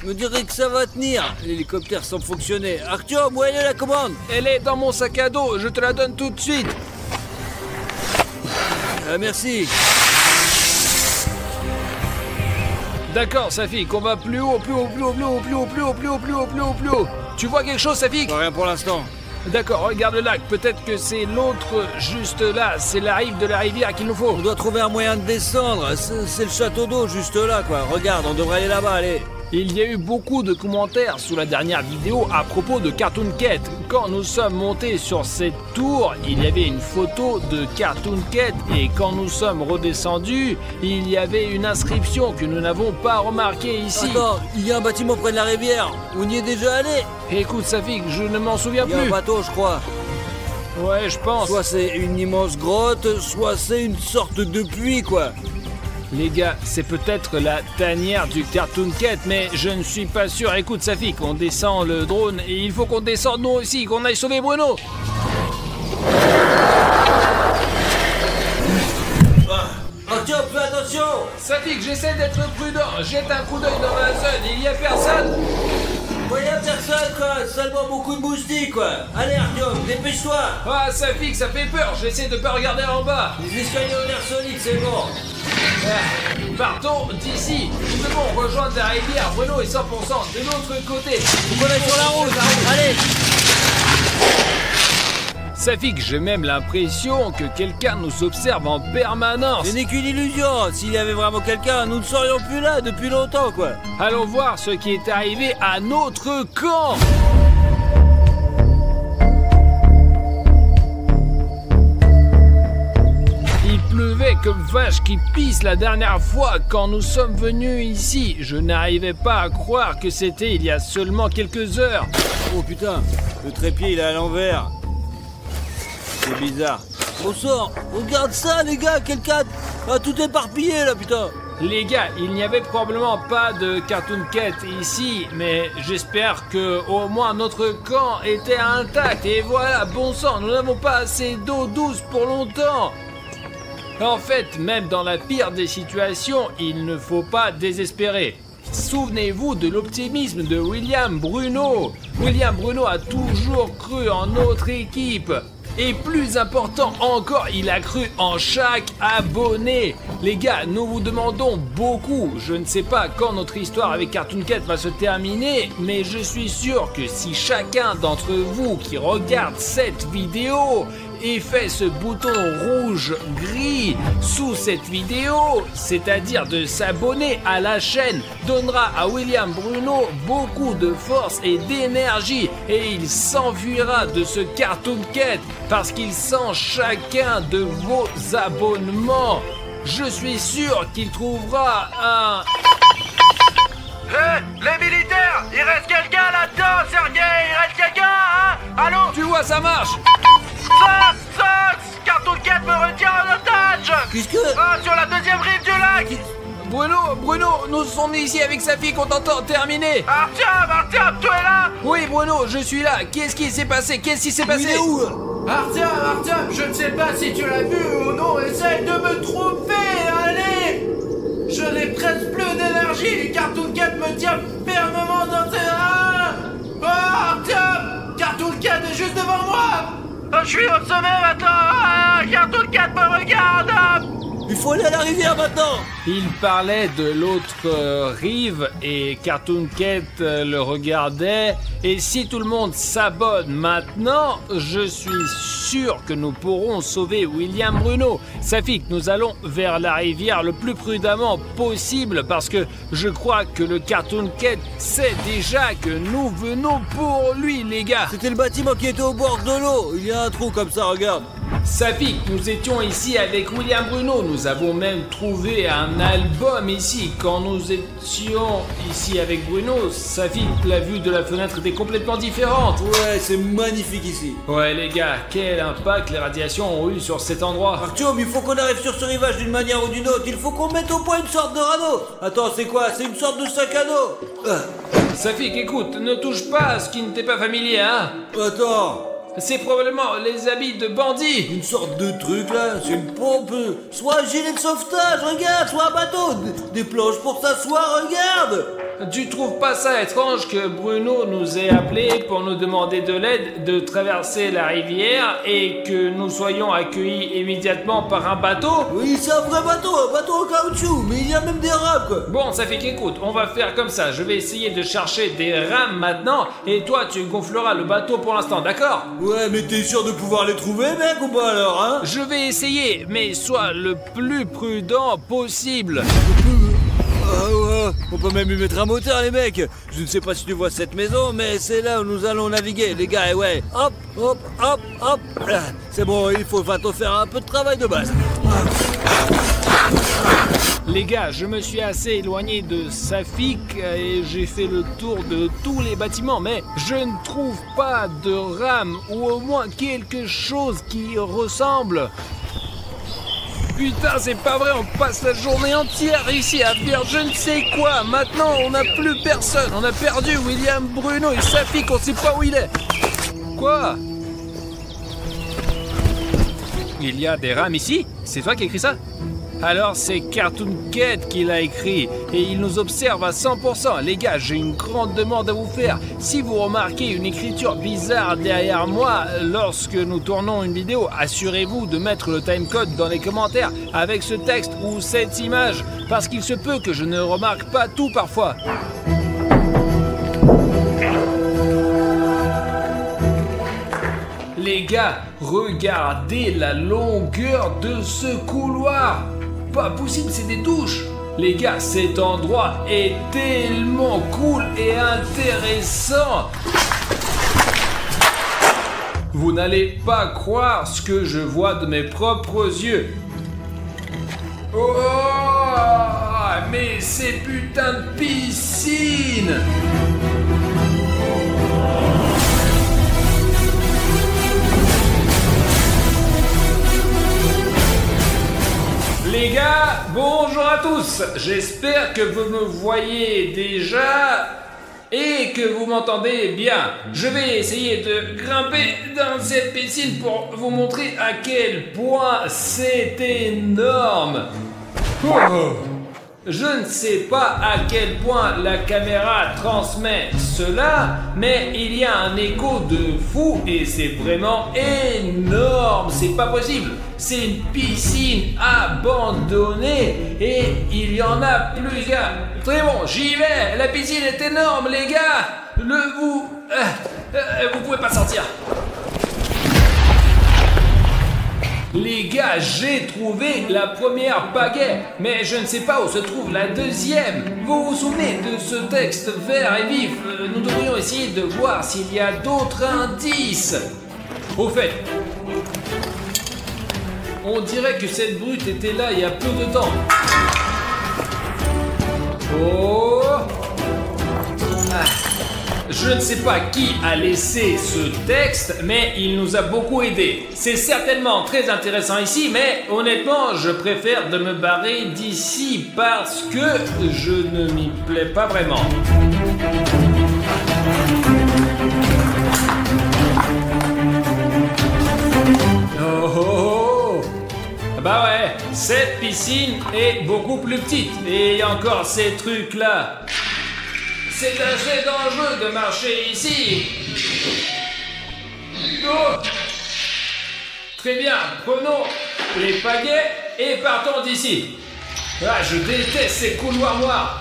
Me dirais que ça va tenir. L'hélicoptère semble fonctionner. Artyom, où elle est la commande? Elle est dans mon sac à dos, je te la donne tout de suite. Merci. D'accord, Safik, on va plus haut, plus haut, plus haut, plus haut, plus haut, plus haut, plus haut, plus haut, plus haut, plus haut. Tu vois quelque chose, Safik? Rien pour l'instant. D'accord, regarde le lac, peut-être que c'est l'autre juste là, c'est la rive de la rivière qu'il nous faut. On doit trouver un moyen de descendre, c'est le château d'eau juste là, quoi. Regarde, on devrait aller là-bas, allez. Il y a eu beaucoup de commentaires sous la dernière vidéo à propos de Cartoon Cat. Quand nous sommes montés sur cette tour, il y avait une photo de Cartoon Cat et quand nous sommes redescendus, il y avait une inscription que nous n'avons pas remarquée ici. Attends, il y a un bâtiment près de la rivière. On y est déjà allé. Écoute Safik, je ne m'en souviens Il y a un plus. bateau, je crois. Ouais, je pense. Soit c'est une immense grotte, soit c'est une sorte de puits, quoi. Les gars, c'est peut-être la tanière du Cartoon Cat, mais je ne suis pas sûr. Écoute Safik, on descend le drone et il faut qu'on descende nous aussi, qu'on aille sauver Bruno. Tiens, fais attention. Safik, j'essaie d'être prudent. Jette un coup d'œil dans la zone, il y a personne. Il y a personne, quoi. Seulement beaucoup de moustiques, quoi. Allez, Artyom, dépêche-toi. Ah Safik, ça fait peur, j'essaie de pas regarder en bas. Les escaliers ont l'air solides, c'est bon. Partons d'ici. Nous devons rejoindre la rivière. Bruno est 100% de l'autre côté. Faut qu'on aille sur la route. Allez. Safik, j'ai même l'impression que quelqu'un nous observe en permanence. Ce n'est qu'une illusion. S'il y avait vraiment quelqu'un, nous ne serions plus là depuis longtemps, quoi. Allons voir ce qui est arrivé à notre camp. Il pleuvait comme vache qui pisse la dernière fois quand nous sommes venus ici. Je n'arrivais pas à croire que c'était il y a seulement quelques heures. Oh putain, le trépied il est à l'envers. C'est bizarre. Au sort, regarde ça les gars, quelqu'un a tout éparpillé là putain. Les gars, il n'y avait probablement pas de Cartoon Cat ici, mais j'espère que au moins notre camp était intact. Et voilà, bon sang, nous n'avons pas assez d'eau douce pour longtemps. En fait, même dans la pire des situations, il ne faut pas désespérer. Souvenez-vous de l'optimisme de William Bruno. William Bruno a toujours cru en notre équipe. Et plus important encore, il a cru en chaque abonné. Les gars, nous vous demandons beaucoup. Je ne sais pas quand notre histoire avec Cartoon Cat va se terminer, mais je suis sûr que si chacun d'entre vous qui regarde cette vidéo et fait ce bouton rouge-gris sous cette vidéo, c'est-à-dire de s'abonner à la chaîne, donnera à William Bruno beaucoup de force et d'énergie et il s'enfuira de ce Cartoon Cat parce qu'il sent chacun de vos abonnements. Je suis sûr qu'il trouvera un... Hé, les militaires, il reste quelqu'un là-dedans, Sergei, il reste quelqu'un, hein? Allô? Tu vois, ça marche. Cartoon Cat me retient en otage. Qu'est-ce que... Ah, sur la deuxième rive du lac. Bruno, nous sommes ici avec sa fille qu'on t'entend terminer. Artyom, tu es là? Oui, Bruno, je suis là. Qu'est-ce qui s'est passé? Il est où là? Artyom, je ne sais pas si tu l'as vu ou non, essaye de me tromper, allez. Je n'ai presque plus d'énergie, Cartoon Cat me tient fermement dans ses reins. Oh, Artyom, Cartoon Cat est juste devant moi. Je suis au sommet maintenant. Cartoon Cat me regarde. Il faut aller à la rivière maintenant. Il parlait de l'autre rive et Cartoon Cat le regardait. Et si tout le monde s'abonne maintenant, je suis sûr que nous pourrons sauver William Bruno. Safik, nous allons vers la rivière le plus prudemment possible parce que je crois que le Cartoon Cat sait déjà que nous venons pour lui, les gars. C'était le bâtiment qui était au bord de l'eau. Il y a un trou comme ça, regarde. Safik, nous étions ici avec William Bruno. Nous avons même trouvé un album ici. Quand nous étions ici avec Bruno, Safik, la vue de la fenêtre était complètement différente. Ouais, c'est magnifique ici. Ouais les gars, quel impact les radiations ont eu sur cet endroit. Artyom, il faut qu'on arrive sur ce rivage d'une manière ou d'une autre. Il faut qu'on mette au point une sorte de radeau. Attends, c'est quoi? C'est une sorte de sac à dos. Safik, écoute, ne touche pas à ce qui ne t'est pas familier, hein. Attends. C'est probablement les habits de bandits. Une sorte de truc là, c'est une pompe. Soit un gilet de sauvetage, regarde, soit un bateau. Des planches pour s'asseoir, regarde. Tu trouves pas ça étrange que Bruno nous ait appelés pour nous demander de l'aide de traverser la rivière et que nous soyons accueillis immédiatement par un bateau? Oui, c'est un vrai bateau en caoutchouc, mais il y a même des rames quoi. Bon, ça fait qu'écoute, on va faire comme ça. Je vais essayer de chercher des rames maintenant et toi tu gonfleras le bateau pour l'instant, d'accord? Ouais, mais t'es sûr de pouvoir les trouver, mec, ou pas alors, hein? Je vais essayer, mais sois le plus prudent possible. On peut même y mettre un moteur, les mecs. Je ne sais pas si tu vois cette maison, mais c'est là où nous allons naviguer, les gars. Et ouais, hop, hop, hop, hop. C'est bon, il faut bientôt faire un peu de travail de base. Les gars, je me suis assez éloigné de Safik et j'ai fait le tour de tous les bâtiments, mais je ne trouve pas de rame ou au moins quelque chose qui ressemble. Putain, c'est pas vrai, on passe la journée entière ici à faire je ne sais quoi. Maintenant, on n'a plus personne. On a perdu William, Bruno et Safik, on sait pas où il est. Quoi? Il y a des rames ici? C'est toi qui as écrit ça? Alors c'est Cartoon Cat qui l'a écrit et il nous observe à 100%. Les gars, j'ai une grande demande à vous faire. Si vous remarquez une écriture bizarre derrière moi lorsque nous tournons une vidéo, assurez-vous de mettre le timecode dans les commentaires avec ce texte ou cette image, parce qu'il se peut que je ne remarque pas tout parfois. Les gars, regardez la longueur de ce couloir. Pas possible, c'est des douches. Les gars, cet endroit est tellement cool et intéressant. Vous n'allez pas croire ce que je vois de mes propres yeux. Oh, mais ces putains de piscines! Les gars, bonjour à tous. J'espère que vous me voyez déjà et que vous m'entendez bien. Je vais essayer de grimper dans cette piscine pour vous montrer à quel point c'est énorme. Oh. Je ne sais pas à quel point la caméra transmet cela, mais il y a un écho de fou et c'est vraiment énorme, c'est pas possible. C'est une piscine abandonnée et il y en a plusieurs. Très bon, j'y vais, la piscine est énorme les gars. Vous pouvez pas sortir. Les gars, j'ai trouvé la première pagaie, mais je ne sais pas où se trouve la deuxième. Vous vous souvenez de ce texte vert et vif? Nous devrions essayer de voir s'il y a d'autres indices. Au fait, on dirait que cette brute était là il y a peu de temps. Oh! Je ne sais pas qui a laissé ce texte, mais il nous a beaucoup aidé. C'est certainement très intéressant ici, mais honnêtement, je préfère de me barrer d'ici parce que je ne m'y plais pas vraiment. Oh! Bah ouais, cette piscine est beaucoup plus petite. Et il y a encore ces trucs-là. C'est assez dangereux de marcher ici. Oh. Très bien, prenons les pagaies et partons d'ici. Ah, je déteste ces couloirs noirs.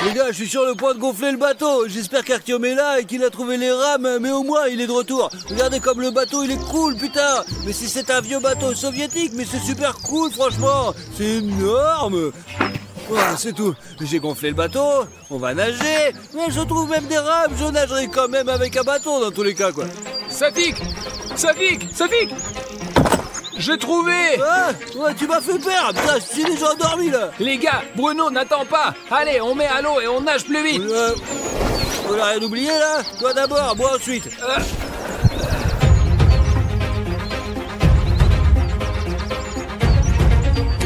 Les gars, je suis sur le point de gonfler le bateau. J'espère qu'Artyom est là et qu'il a trouvé les rames, mais au moins il est de retour. Regardez comme le bateau il est cool, putain. Mais si c'est un vieux bateau soviétique, mais c'est super cool franchement. C'est énorme. Voilà, c'est tout. J'ai gonflé le bateau, on va nager. Mais je trouve même des rames, je nagerai quand même avec un bateau dans tous les cas quoi. Safik! J'ai trouvé! Ah, ouais, tu m'as fait peur. Putain, je suis déjà endormi là. Les gars, Bruno n'attend pas. Allez, on met à l'eau et on nage plus vite. On a rien oublié là? Toi d'abord, moi ensuite.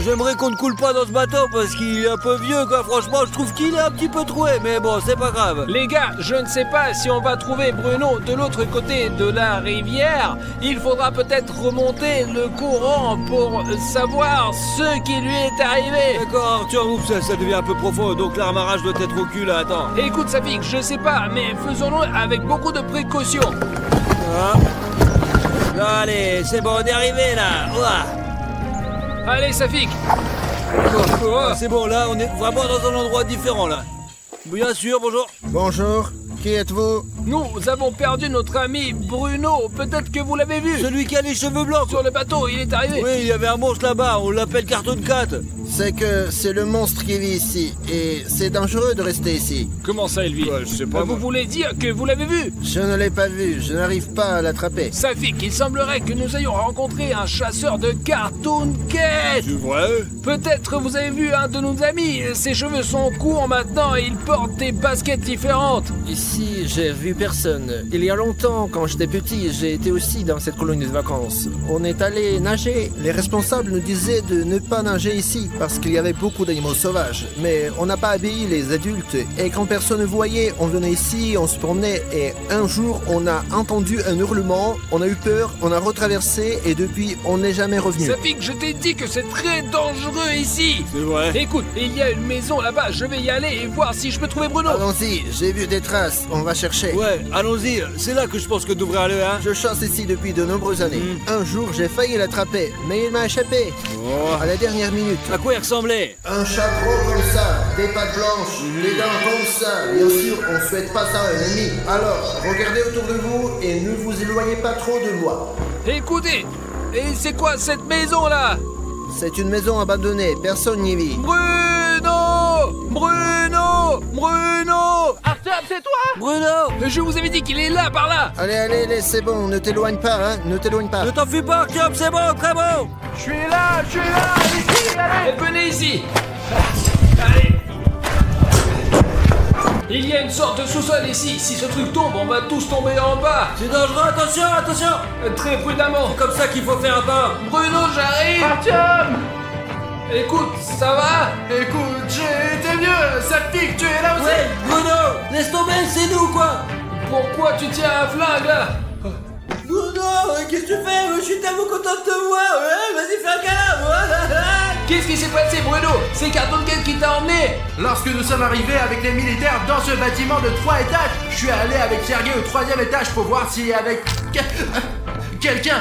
J'aimerais qu'on ne coule pas dans ce bateau parce qu'il est un peu vieux quoi. Franchement, je trouve qu'il est un petit peu troué, mais bon, c'est pas grave. Les gars, je ne sais pas si on va trouver Bruno de l'autre côté de la rivière. Il faudra peut-être remonter le courant pour savoir ce qui lui est arrivé. D'accord, tu vois, ça devient un peu profond, donc l'amarrage doit être au cul là, attends. Écoute Safik, je sais pas, mais faisons-le avec beaucoup de précautions. Ah. Allez, c'est bon, on est arrivé là. Ouah. Allez Safik. C'est bon, là, on est vraiment dans un endroit différent là. Bien sûr, bonjour. Bonjour, qui êtes-vous? Nous avons perdu notre ami Bruno. Peut-être que vous l'avez vu. Celui qui a les cheveux blancs. Sur le bateau, il est arrivé. Oui, il y avait un monstre là-bas, on l'appelle Cartoon Cat. C'est que c'est le monstre qui vit ici, et c'est dangereux de rester ici. Comment ça, il vit? Ouais, je sais pas, Vous moi. voulez dire que vous l'avez vu? Je ne l'ai pas vu, je n'arrive pas à l'attraper. Safik, il semblerait que nous ayons rencontré un chasseur de Cartoon Cat. C'est vrai? Peut-être vous avez vu un de nos amis. Ses cheveux sont courts maintenant et il porte des baskets différentes. Ici, j'ai vu personne. Il y a longtemps, quand j'étais petit, j'ai été aussi dans cette colonie de vacances. On est allé nager. Les responsables nous disaient de ne pas nager ici, parce qu'il y avait beaucoup d'animaux sauvages. Mais on n'a pas obéi les adultes, et quand personne ne voyait, on venait ici, on se promenait, et un jour, on a entendu un hurlement, on a eu peur, on a retraversé, et depuis, on n'est jamais revenu. Safik, je t'ai dit que c'est très dangereux ici. C'est vrai. Écoute, il y a une maison là-bas, je vais y aller et voir si je peux trouver Bruno. Allons-y, j'ai vu des traces, on va chercher. Ouais, allons-y, c'est là que je pense que devrait aller, hein. Je chasse ici depuis de nombreuses années. Un jour, j'ai failli l'attraper, mais il m'a échappé. Oh. À la dernière minute. À quoi il ressemblait? Un chat gros comme ça, des pattes blanches, des dents comme ça. Bien sûr, on souhaite pas ça à un ennemi. Alors, regardez autour de vous et ne vous éloignez pas trop de moi. Écoutez, et c'est quoi cette maison là? C'est une maison abandonnée, personne n'y vit. Bruno! Bruno! Bruno! Artyom, c'est toi? Bruno! Je vous avais dit qu'il est là, par là! Allez, allez, c'est bon, ne t'éloigne pas, hein, ne t'éloigne pas. Ne t'en fais pas, Artyom, c'est bon, très bon! Je suis là, ici, allez! Et venez ici! Allez! Il y a une sorte de sous-sol ici. Si ce truc tombe, on va tous tomber en bas. C'est dangereux, attention, attention! Très prudemment. C'est comme ça qu'il faut faire un pas. Bruno, j'arrive. Artyom! Écoute, ça va? Écoute, j'ai été mieux! Safik, tu es là aussi? Ouais, Bruno! Laisse tomber, c'est nous, quoi! Pourquoi tu tiens un flingue là? Bruno, qu'est-ce que tu fais? Je suis tellement content de te voir! Ouais, vas-y, fais un câlin! Qu'est-ce qui s'est passé, Bruno? C'est Cartoon Cat qui t'a emmené. Lorsque nous sommes arrivés avec les militaires dans ce bâtiment de 3 étages, je suis allé avec Sergei au 3e étage pour voir s'il y avait quelqu'un.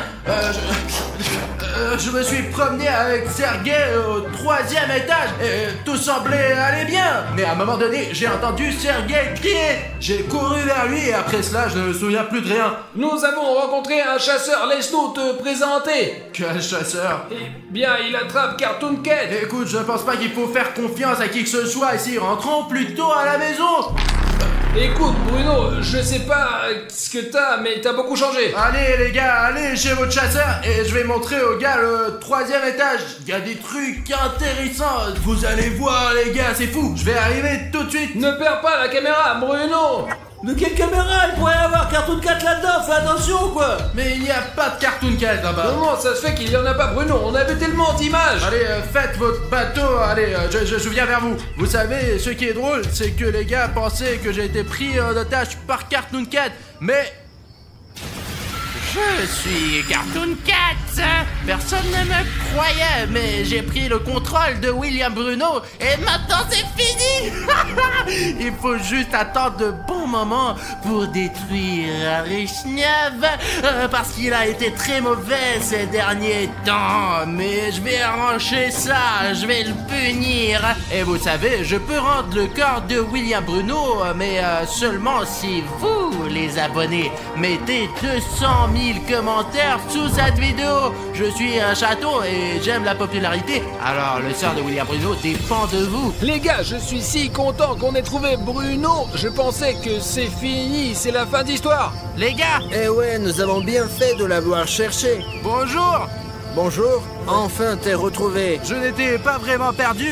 Je me suis promené avec Sergei au 3e étage et tout semblait aller bien. Mais à un moment donné, j'ai entendu Sergei crier. J'ai couru vers lui et après cela, je ne me souviens plus de rien. Nous avons rencontré un chasseur. Laisse-nous te présenter. Quel chasseur? Eh bien, il attrape Cartoon Cat. Écoute, je pense pas qu'il faut faire confiance à qui que ce soit ici. Rentrons plutôt à la maison. Écoute, Bruno, je sais pas ce que t'as, mais t'as beaucoup changé. Allez les gars, allez chez votre chasseur et je vais montrer aux gars le 3e étage. Il y a des trucs intéressants. Vous allez voir les gars, c'est fou. Je vais arriver tout de suite. Ne perds pas la caméra, Bruno. De quelle caméra? Il pourrait y avoir Cartoon Cat là-dedans, fais attention, quoi! Mais il n'y a pas de Cartoon Cat là-bas. Comment ça se fait qu'il y en a pas, Bruno? On avait tellement d'images. Allez, faites votre bateau, allez, je viens vers vous. Vous savez, ce qui est drôle, c'est que les gars pensaient que j'ai été pris en otage par Cartoon Cat, mais... Je suis Cartoon Cat. Personne ne me croyait, mais j'ai pris le contrôle de William Bruno et maintenant c'est fini. Il faut juste attendre de bons moments pour détruire Rishnyev parce qu'il a été très mauvais ces derniers temps. Mais je vais arranger ça, je vais le punir. Et vous savez, je peux rendre le corps de William Bruno, mais seulement si vous, les abonnés, mettez 200 000 commentaires sous cette vidéo. Je suis un chaton et j'aime la popularité, alors le sort de William Bruno dépend de vous. Les gars, je suis si content qu'on ait trouvé Bruno. Je pensais que c'est fini, c'est la fin d'histoire. Les gars, Eh ouais, nous avons bien fait de l'avoir cherché. bonjour. Bonjour, enfin t'es retrouvé. Je n'étais pas vraiment perdu,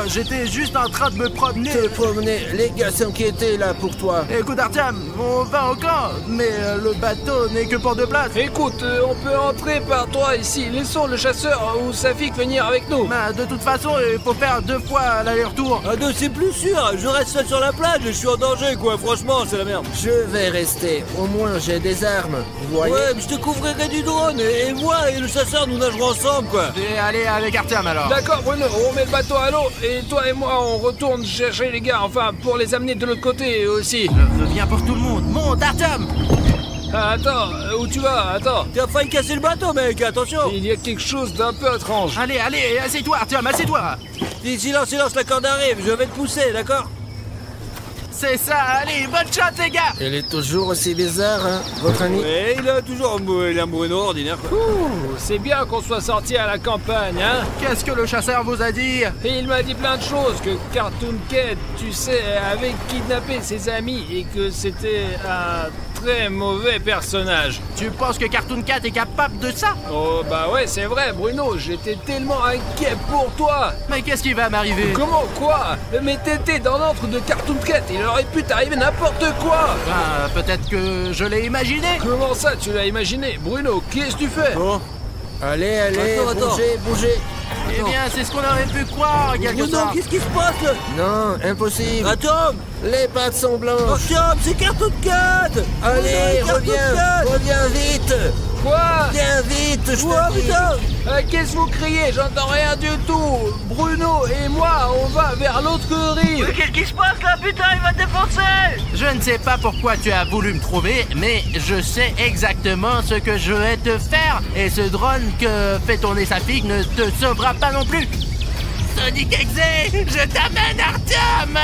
j'étais juste en train de me promener. Te promener, les gars s'inquiétaient là pour toi. Écoute Artyom, on va au camp, mais le bateau n'est que pour 2 places. Écoute, on peut entrer par toi ici. Laissons le chasseur ou Safik venir avec nous. Bah, de toute façon, il faut faire 2 fois l'aller-retour. À deux, c'est plus sûr, je reste seul sur la plage, je suis en danger, quoi, franchement, c'est la merde. Je vais rester, au moins j'ai des armes, vous voyez. Ouais, mais je te couvrirai du drone, et moi et le chasseur, nous nagerons ensemble, quoi. Je vais aller avec Artyom alors. D'accord, Bruno, on met le bateau à l'eau et toi et moi on retourne chercher les gars, enfin pour les amener de l'autre côté aussi. Je veux bien pour tout le monde. Monte Artyom. Ah, attends, où tu vas? Attends. T'as failli casser le bateau, mec, attention. Il y a quelque chose d'un peu étrange. Allez, allez, assieds-toi Artyom, assieds-toi. Dis, silence, la corde arrive, je vais te pousser, d'accord? c'est ça. Allez, bonne chance, les gars. Il est toujours aussi bizarre, hein, votre ami. Ouais, il a toujours un Bruno ordinaire. Quoi. Ouh, c'est bien qu'on soit sorti à la campagne, hein. Qu'est-ce que le chasseur vous a dit? Et il m'a dit plein de choses, que Cartoon Cat, tu sais, avait kidnappé ses amis et que c'était un très mauvais personnage. Tu penses que Cartoon Cat est capable de ça? Oh bah ouais, c'est vrai, Bruno, j'étais tellement inquiet pour toi. Mais qu'est-ce qui va m'arriver? Comment quoi? Mais t'étais dans l'antre de Cartoon Cat, il aurait pu t'arriver n'importe quoi. Ah, peut-être que je l'ai imaginé. Comment ça, tu l'as imaginé? Bruno, qu'est-ce que tu fais? Bon, Allez, Attends. bougez. Eh bien, c'est ce qu'on aurait pu croire, quelque Bruno, part. qu'est-ce qui se passe là? Non, impossible. Atom! Les pattes sont blanches. Atom, c'est Cartoon Cat! Allez, Bruno, Cartoon Cat! reviens vite. Quoi? Viens vite, je Oh te dis. putain! Qu'est-ce que vous criez? J'entends rien du tout. Bruno et moi, on va vers l'autre rive. Qu'est-ce qui se passe là? Putain, il va te défoncer! Je ne sais pas pourquoi tu as voulu me trouver, mais je sais exactement ce que je vais te faire. Et ce drone que fait tourner sa fille ne te sauvera pas non plus. Sonic Exe, je t'amène Artyom.